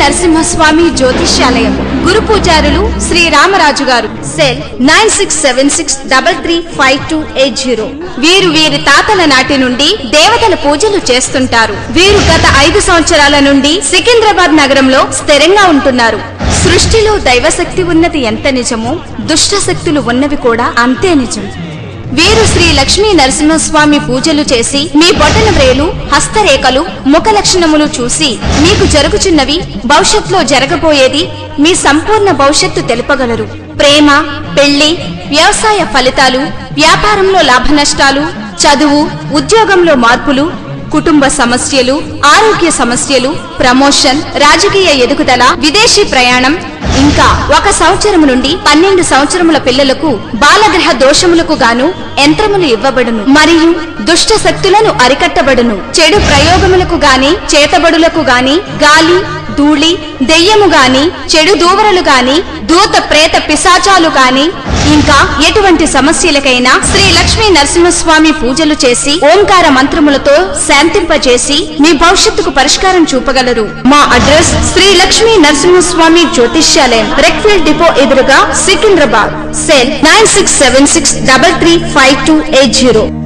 నరసింహస్వామి జ్యోతిష్యాలయం గురు పూజారులు శ్రీ రామరాజు గారు సెల్ 9676335280 వీరి తాతల నాటి నుండి దేవతల పూజలు చేస్తుంటారు. వీరు గత 5 సంవత్సరాల నుండి సికింద్రాబాద్ నగరంలో స్థిరంగా ఉంటున్నారు. సృష్టిలో దైవశక్తి ఉన్నది ఎంత నిజమో దుష్ట శక్తులు ఉన్నవి కూడా అంతే నిజం. వీరు శ్రీ లక్ష్మీ నరసింహస్వామి పూజలు చేసి మీ బొటన వ్రేలు హస్తరేఖలు ముఖ లక్షణములు చూసి మీకు జరుగుచున్నవి భవిష్యత్తులో జరగబోయేది మీ సంపూర్ణ భవిష్యత్తు తెలుపగలరు. ప్రేమ, పెళ్లి, వ్యవసాయ ఫలితాలు, వ్యాపారంలో లాభ నష్టాలు, చదువు, ఉద్యోగంలో మార్పులు, కుటుంబ సమస్యలు, ఆరోగ్య సమస్యలు, ప్రమోషన్, రాజకీయ ఎదుగుదల, విదేశీ ప్రయాణం, ఇంకా 1 సంవత్సరం నుండి 12 సంవత్సరముల పిల్లలకు బాలగ్రహ దోషములకు గాను యంత్రములు ఇవ్వబడును మరియు దుష్ట శక్తులను అరికట్టబడును. చెడు ప్రయోగములకు గాని చేతబడులకు గాని గాలి, ధూళి, దెయ్యము గాని చెడు దూవరలు గాని దూత ప్రేత పిశాచాలు గాని ఇంకా ఎటువంటి సమస్యలకైనా శ్రీ లక్ష్మీ నరసింహస్వామి పూజలు చేసి ఓంకార మంత్రములతో శాంతింపజేసి మీ భవిష్యత్తుకు పరిష్కారం చూపగలరు. మా అడ్రస్ శ్రీ లక్ష్మీ నరసింహస్వామి జ్యోతిష్యాలయం, రెక్ఫీల్డ్ డిపో ఎదురుగా, సికింద్రాబాద్. సెల్ 9676335280.